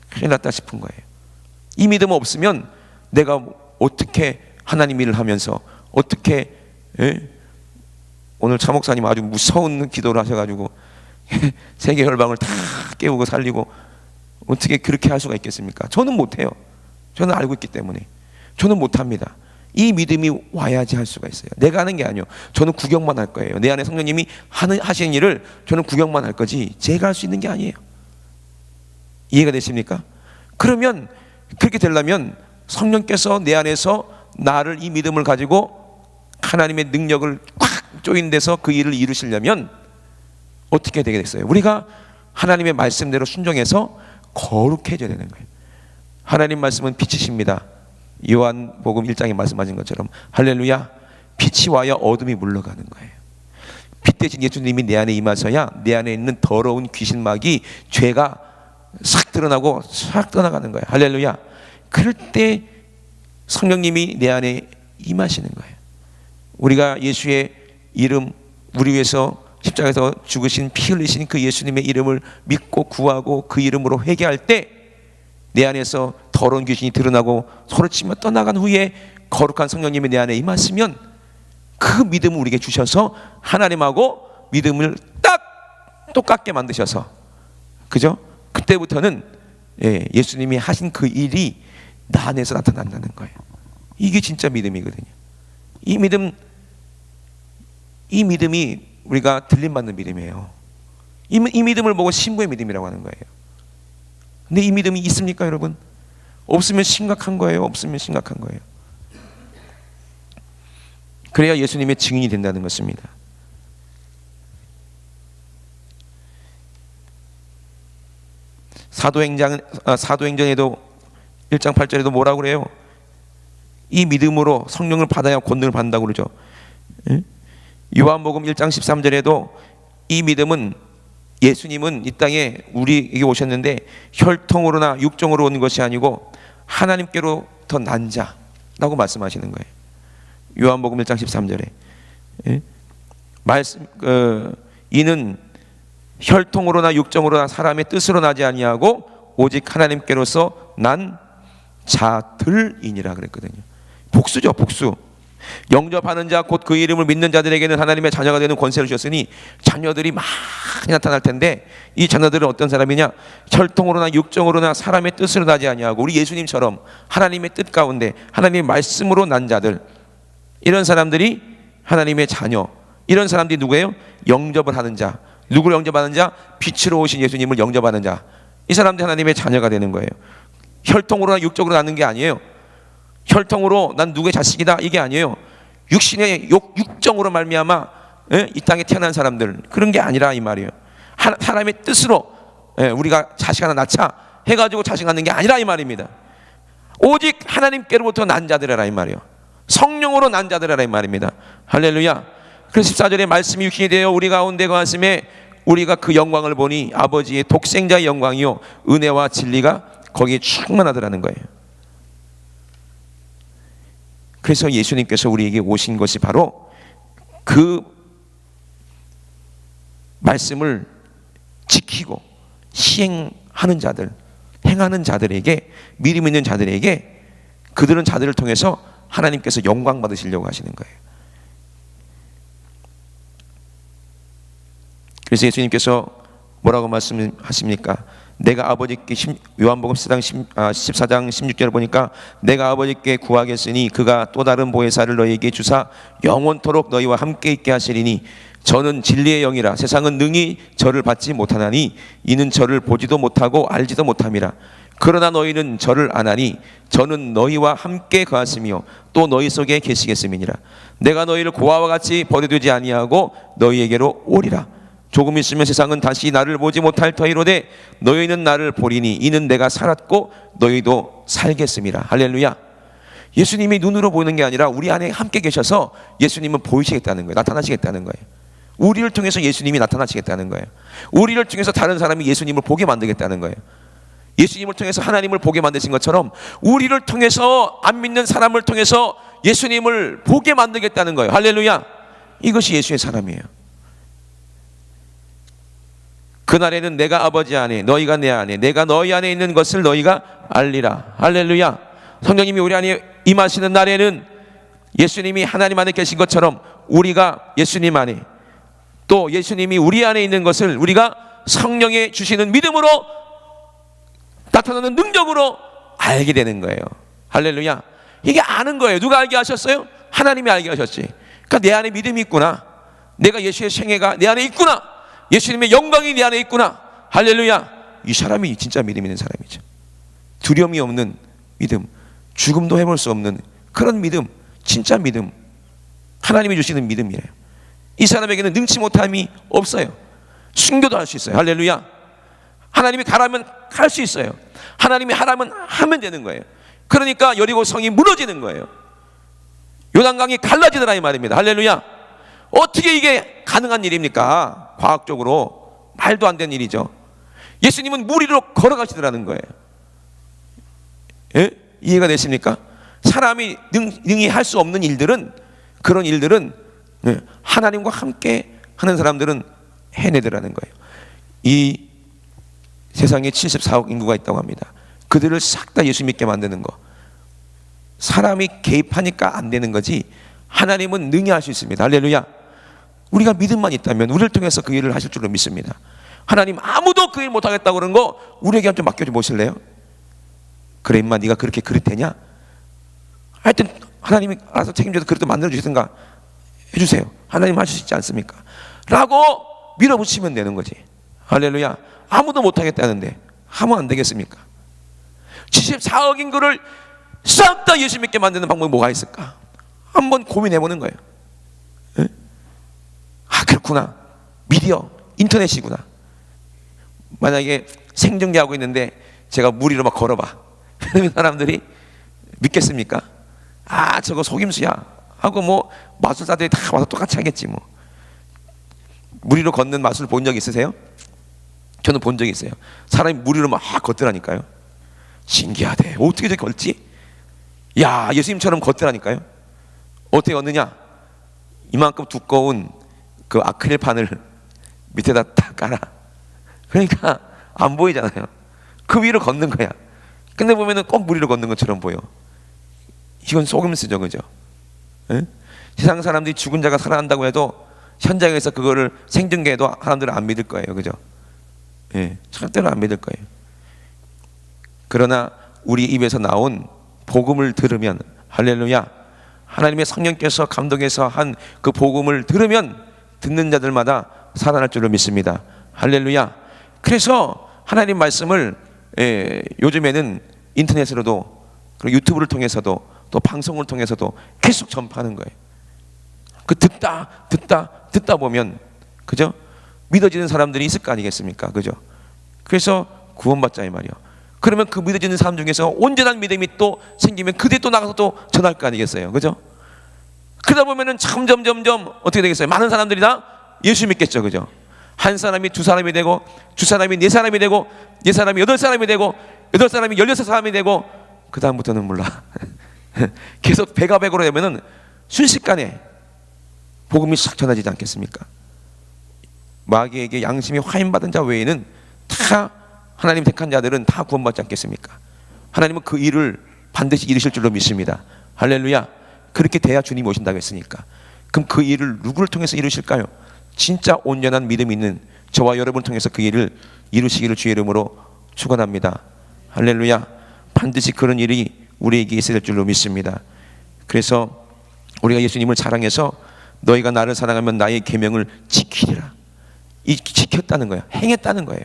큰일 났다 싶은 거예요. 이 믿음 없으면 내가 어떻게 하나님 일을 하면서 어떻게 오늘 차 목사님 아주 무서운 기도를 하셔가지고 세계 혈방을 다 깨우고 살리고 어떻게 그렇게 할 수가 있겠습니까? 저는 못해요. 저는 알고 있기 때문에 저는 못합니다. 이 믿음이 와야지 할 수가 있어요. 내가 하는 게 아니에요. 저는 구경만 할 거예요. 내 안에 성령님이 하시는 일을 저는 구경만 할 거지 제가 할 수 있는 게 아니에요. 이해가 되십니까? 그러면 그렇게 되려면 성령께서 내 안에서 나를 이 믿음을 가지고 하나님의 능력을 꽉 조인 데서 그 일을 이루시려면 어떻게 되겠어요? 우리가 하나님의 말씀대로 순종해서 거룩해져야 되는 거예요. 하나님 말씀은 빛이십니다. 요한복음 1장에 말씀하신 것처럼 할렐루야, 빛이 와야 어둠이 물러가는 거예요. 빛 대신 예수님이 내 안에 임하셔야 내 안에 있는 더러운 귀신막이 죄가 싹 드러나고 싹 떠나가는 거예요. 할렐루야. 그럴 때 성령님이 내 안에 임하시는 거예요. 우리가 예수의 이름, 우리 위해서 십자가에서 죽으신 피 흘리신 그 예수님의 이름을 믿고 구하고 그 이름으로 회개할 때 내 안에서 더러운 귀신이 드러나고 소리치며 떠나간 후에 거룩한 성령님이 내 안에 임하시면 그 믿음을 우리에게 주셔서 하나님하고 믿음을 딱 똑같게 만드셔서, 그죠? 그때부터는 예수님이 하신 그 일이 나 안에서 나타난다는 거예요. 이게 진짜 믿음이거든요. 이 믿음이 우리가 들림받는 믿음이에요. 이 믿음을 보고 신부의 믿음이라고 하는 거예요. 근데 이 믿음이 있습니까, 여러분? 없으면 심각한 거예요. 없으면 심각한 거예요. 그래야 예수님의 증인이 된다는 것입니다. 사도행전에도 1장 8절에도 뭐라고 그래요? 이 믿음으로 성령을 받아야 권능을 받는다고 그러죠. 요한복음 1장 13절에도 이 믿음은, 예수님은 이 땅에 우리에게 오셨는데 혈통으로나 육정으로 온 것이 아니고 하나님께로 더 난 자라고 말씀하시는 거예요. 요한복음 1장 13절에 이는 혈통으로나 육정으로나 사람의 뜻으로 나지 아니하고 오직 하나님께로서 난 자들이니라 그랬거든요. 복수죠, 복수. 영접하는 자 곧 그 이름을 믿는 자들에게는 하나님의 자녀가 되는 권세를 주셨으니 자녀들이 많이 나타날 텐데, 이 자녀들은 어떤 사람이냐? 혈통으로나 육정으로나 사람의 뜻으로 나지 아니하고 우리 예수님처럼 하나님의 뜻 가운데 하나님의 말씀으로 난 자들, 이런 사람들이 하나님의 자녀. 이런 사람들이 누구예요? 영접을 하는 자. 누구를 영접하는 자? 빛으로 오신 예수님을 영접하는 자. 이 사람들이 하나님의 자녀가 되는 거예요. 혈통으로나 육적으로 낳는 게 아니에요. 혈통으로 난 누구의 자식이다 이게 아니에요. 육신의 육정으로 말미암아 이 땅에 태어난 사람들, 그런 게 아니라 이 말이에요. 사람의 뜻으로 우리가 자식 하나 낳자 해가지고 자식 낳는 게 아니라 이 말입니다. 오직 하나님께로부터 난 자들이라 이 말이에요. 성령으로 난 자들이라 이 말입니다. 할렐루야. 그래서 14절에 말씀이 육신이 되어 우리 가운데 거하심에 우리가 그 영광을 보니 아버지의 독생자의 영광이요 은혜와 진리가 거기에 충만하더라는 거예요. 그래서 예수님께서 우리에게 오신 것이 바로 그 말씀을 지키고 시행하는 자들, 행하는 자들에게, 믿음 있는 자들에게, 그들은 자들을 통해서 하나님께서 영광 받으시려고 하시는 거예요. 그래서 예수님께서 뭐라고 말씀하십니까? 내가 아버지께, 요한복음 14장 16절을 보니까 내가 아버지께 구하겠으니 그가 또 다른 보혜사를 너희에게 주사 영원토록 너희와 함께 있게 하시리니 저는 진리의 영이라 세상은 능히 저를 받지 못하나니 이는 저를 보지도 못하고 알지도 못함이라. 그러나 너희는 저를 아나니 저는 너희와 함께 거하시며 또 너희 속에 계시겠음이니라. 내가 너희를 고아와 같이 버려두지 아니하고 너희에게로 오리라. 조금 있으면 세상은 다시 나를 보지 못할 터이로되 너희는 나를 보리니 이는 내가 살았고 너희도 살겠음이라. 할렐루야. 예수님이 눈으로 보이는 게 아니라 우리 안에 함께 계셔서 예수님은 보이시겠다는 거예요. 나타나시겠다는 거예요. 우리를 통해서 예수님이 나타나시겠다는 거예요. 우리를 통해서 다른 사람이 예수님을 보게 만들겠다는 거예요. 예수님을 통해서 하나님을 보게 만드신 것처럼 우리를 통해서, 안 믿는 사람을 통해서 예수님을 보게 만들겠다는 거예요. 할렐루야. 이것이 예수의 사람이에요. 그날에는 내가 아버지 안에, 너희가 내 안에, 내가 너희 안에 있는 것을 너희가 알리라. 할렐루야. 성령님이 우리 안에 임하시는 날에는 예수님이 하나님 안에 계신 것처럼 우리가 예수님 안에, 또 예수님이 우리 안에 있는 것을 우리가 성령의 주시는 믿음으로, 나타나는 능력으로 알게 되는 거예요. 할렐루야. 이게 아는 거예요. 누가 알게 하셨어요? 하나님이 알게 하셨지. 그러니까 내 안에 믿음이 있구나, 내가 예수의 생애가 내 안에 있구나, 예수님의 영광이 내 안에 있구나. 할렐루야. 이 사람이 진짜 믿음 있는 사람이죠. 두려움이 없는 믿음, 죽음도 해볼 수 없는 그런 믿음, 진짜 믿음, 하나님이 주시는 믿음이에요. 이 사람에게는 능치 못함이 없어요. 순교도 할 수 있어요. 할렐루야. 하나님이 가라면 갈 수 있어요. 하나님이 하라면 하면 되는 거예요. 그러니까 여리고 성이 무너지는 거예요. 요단강이 갈라지더라 이 말입니다. 할렐루야. 어떻게 이게 가능한 일입니까? 과학적으로 말도 안 되는 일이죠. 예수님은 물 위로 걸어가시더라는 거예요. 예? 이해가 되십니까? 사람이 능히 할 수 없는 일들은, 그런 일들은 하나님과 함께 하는 사람들은 해내더라는 거예요. 이 세상에 74억 인구가 있다고 합니다. 그들을 싹 다 예수 믿게 만드는 거, 사람이 개입하니까 안 되는 거지 하나님은 능히 할 수 있습니다. 할렐루야. 우리가 믿음만 있다면 우리를 통해서 그 일을 하실 줄로 믿습니다. 하나님 아무도 그 일 못하겠다고 그런 거 우리에게 좀 맡겨줘 보실래요? 그래 임마, 네가 그렇게 그릇 되냐? 하여튼 하나님이 알아서 책임져서 그릇도 만들어 주시든가 해주세요. 하나님 하실 수 있지 않습니까? 라고 밀어붙이면 되는 거지. 할렐루야. 아무도 못하겠다는데 하면 안 되겠습니까? 74억 인구를 싹 다 예수 믿게 만드는 방법이 뭐가 있을까? 한번 고민해보는 거예요. 에? 아, 그렇구나. 미디어, 인터넷이구나. 만약에 생중계하고 있는데 제가 물 위로 막 걸어봐. 그러면 사람들이 믿겠습니까? 아, 저거 속임수야 하고 뭐 마술사들이 다 와서 똑같이 하겠지 뭐. 물 위로 걷는 마술 본 적 있으세요? 저는 본 적이 있어요. 사람이 물 위로 막 걷더라니까요. 신기하대. 어떻게 저렇게 걷지? 야, 예수님처럼 걷더라니까요. 어떻게 걷느냐? 이만큼 두꺼운 그 아크릴판을 밑에다 딱 깔아. 그러니까 안 보이잖아요. 그 위로 걷는 거야. 근데 보면은 꼭 물 위로 걷는 것처럼 보여. 이건 속임수죠, 그죠? 에? 세상 사람들이 죽은 자가 살아난다고 해도 현장에서 그거를 생중계해도 사람들은 안 믿을 거예요, 그죠? 예, 절대로 안 믿을 거예요. 그러나 우리 입에서 나온 복음을 들으면, 할렐루야, 하나님의 성령께서 감동해서 한 그 복음을 들으면 듣는 자들마다 살아날 줄로 믿습니다. 할렐루야. 그래서 하나님 말씀을 요즘에는 인터넷으로도, 그리고 유튜브를 통해서도, 또 방송을 통해서도 계속 전파하는 거예요. 그 듣다 보면, 그죠? 믿어지는 사람들이 있을 거 아니겠습니까? 그죠? 그래서 구원받자 이 말이요. 그러면 그 믿어지는 사람 중에서 온전한 믿음이 또 생기면 그대 또 나가서 또 전할 거 아니겠어요? 그죠? 그러다 보면은 점점 어떻게 되겠어요? 많은 사람들이 다 예수 믿겠죠, 그죠? 한 사람이 두 사람이 되고, 두 사람이 네 사람이 되고, 네 사람이 8사람이 되고, 8사람이 16사람이 되고, 그 다음부터는 몰라. 계속 배가 배고로 되면은 순식간에 복음이 싹 전해지지 않겠습니까? 마귀에게 양심이 화인받은 자 외에는 다 하나님 택한 자들은 다 구원받지 않겠습니까? 하나님은 그 일을 반드시 이루실 줄로 믿습니다. 할렐루야. 그렇게 돼야 주님 오신다고 했으니까. 그럼 그 일을 누구를 통해서 이루실까요? 진짜 온전한 믿음 있는 저와 여러분을 통해서 그 일을 이루시기를 주의 이름으로 축원합니다. 할렐루야. 반드시 그런 일이 우리에게 있을 줄로 믿습니다. 그래서 우리가 예수님을 사랑해서 너희가 나를 사랑하면 나의 계명을 지키리라. 이 지켰다는 거예요. 행했다는 거예요.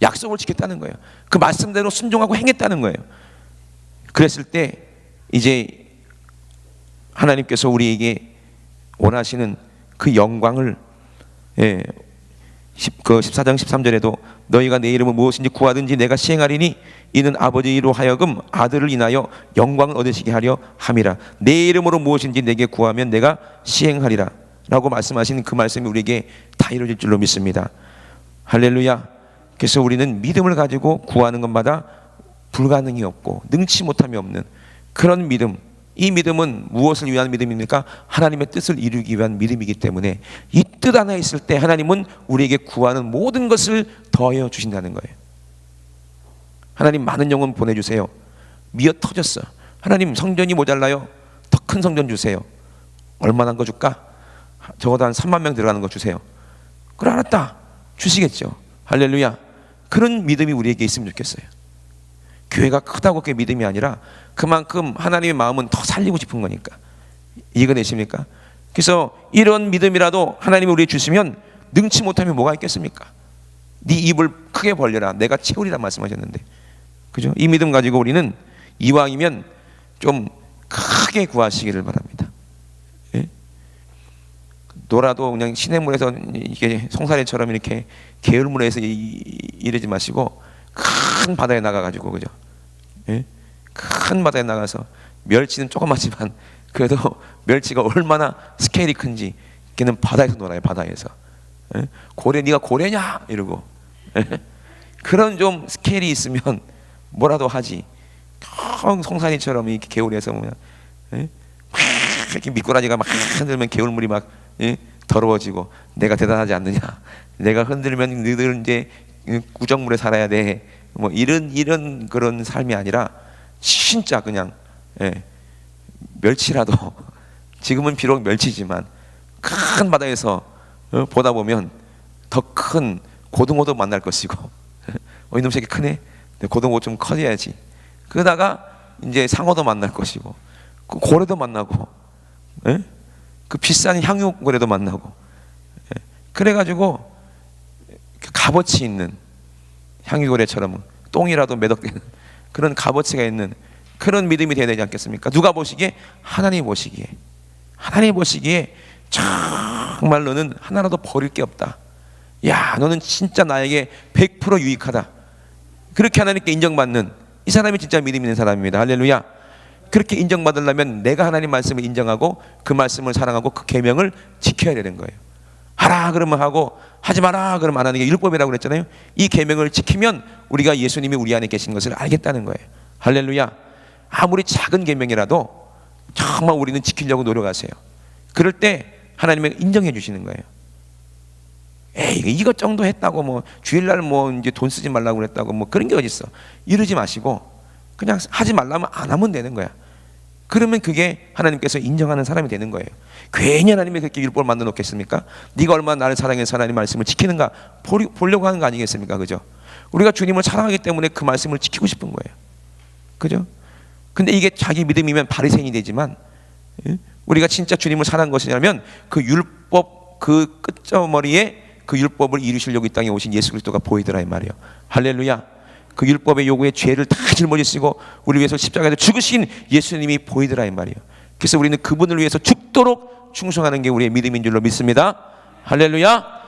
약속을 지켰다는 거예요. 그 말씀대로 순종하고 행했다는 거예요. 그랬을 때 이제 하나님께서 우리에게 원하시는 그 영광을, 그 14장 13절에도 너희가 내 이름을 무엇인지 구하든지 내가 시행하리니 이는 아버지로 하여금 아들을 인하여 영광을 얻으시게 하려 함이라. 내 이름으로 무엇인지 내게 구하면 내가 시행하리라 라고 말씀하신 그 말씀이 우리에게 다 이루어질 줄로 믿습니다. 할렐루야. 그래서 우리는 믿음을 가지고 구하는 것마다 불가능이 없고 능치 못함이 없는 그런 믿음, 이 믿음은 무엇을 위한 믿음입니까? 하나님의 뜻을 이루기 위한 믿음이기 때문에 이 뜻 하나 있을 때 하나님은 우리에게 구하는 모든 것을 더하여 주신다는 거예요. 하나님 많은 영혼 보내주세요. 미어 터졌어. 하나님 성전이 모자라요. 더 큰 성전 주세요. 얼마나 거 줄까? 적어도 한 3만 명 들어가는 거 주세요. 그래 알았다. 주시겠죠. 할렐루야. 그런 믿음이 우리에게 있으면 좋겠어요. 교회가 크다고 그게 믿음이 아니라 그만큼 하나님의 마음은 더 살리고 싶은 거니까. 이해되십니까? 그래서 이런 믿음이라도 하나님이 우리에게 주시면 능치 못하면 뭐가 있겠습니까? 네 입을 크게 벌려라 내가 채우리라 말씀하셨는데, 그죠? 이 믿음 가지고 우리는 이왕이면 좀 크게 구하시기를 바랍니다. 예? 놀아도 그냥 시냇물에서 이게 송사리처럼 이렇게 게을물에서 이러지 마시고 큰 바다에 나가가지고, 그죠? 예? 큰 바다에 나가서 멸치는 조그맣지만 그래도 멸치가 얼마나 스케일이 큰지 걔는 바다에서 놀아요. 바다에서. 예? 고래 네가 고래냐 이러고. 예? 그런 좀 스케일이 있으면 뭐라도 하지. 송사리처럼 이렇게 개울에서 그냥, 예? 막 이렇게 미꾸라지가 막 흔들면 개울물이 막, 예? 더러워지고 내가 대단하지 않느냐, 내가 흔들면 너희들 이제 구정물에 살아야 돼, 뭐 이런 그런 삶이 아니라 진짜 그냥, 예, 멸치라도 지금은 비록 멸치지만 큰 바다에서 보다 보면 더 큰 고등어도 만날 것이고, 이놈 새끼 크네, 고등어 좀 커져야지. 그러다가 이제 상어도 만날 것이고, 그 고래도 만나고, 예? 그 비싼 향유고래도 만나고, 예? 그래가지고 값어치 있는 향유고래처럼 똥이라도 매덕되는 그런 값어치가 있는 그런 믿음이 되어야 되지 않겠습니까? 누가 보시기에? 하나님 보시기에. 하나님 보시기에 정말 너는 하나라도 버릴 게 없다. 야, 너는 진짜 나에게 100% 유익하다. 그렇게 하나님께 인정받는 이 사람이 진짜 믿음 있는 사람입니다. 할렐루야. 그렇게 인정받으려면 내가 하나님 말씀을 인정하고 그 말씀을 사랑하고 그 계명을 지켜야 되는 거예요. 하라 그러면 하고 하지 마라 그러면 안 하는 게 율법이라고 그랬잖아요. 이 계명을 지키면 우리가 예수님이 우리 안에 계신 것을 알겠다는 거예요. 할렐루야. 아무리 작은 계명이라도 정말 우리는 지키려고 노력하세요. 그럴 때 하나님이 인정해 주시는 거예요. 에이 이것 정도 했다고 뭐 주일날 뭐 이제 돈 쓰지 말라고 그랬다고 뭐 그런 게 어딨어. 이러지 마시고 그냥 하지 말라면 안 하면 되는 거야. 그러면 그게 하나님께서 인정하는 사람이 되는 거예요. 괜히 하나님이 그렇게 율법을 만들어 놓겠습니까? 네가 얼마나 나를 사랑해서 하나님 말씀을 지키는가 보려고 하는 거 아니겠습니까? 그죠? 우리가 주님을 사랑하기 때문에 그 말씀을 지키고 싶은 거예요. 그죠? 근데 이게 자기 믿음이면 바리새인이 되지만, 우리가 진짜 주님을 사랑한 것이냐면 그 율법 그 끝머리에 그 율법을 이루시려고 이 땅에 오신 예수 그리스도가 보이더라 이 말이에요. 할렐루야. 그 율법의 요구에 죄를 다 짊어지시고 우리 위해서 십자가에서 죽으신 예수님이 보이더라 이 말이에요. 그래서 우리는 그분을 위해서 죽도록 충성하는 게 우리의 믿음인 줄로 믿습니다. 할렐루야.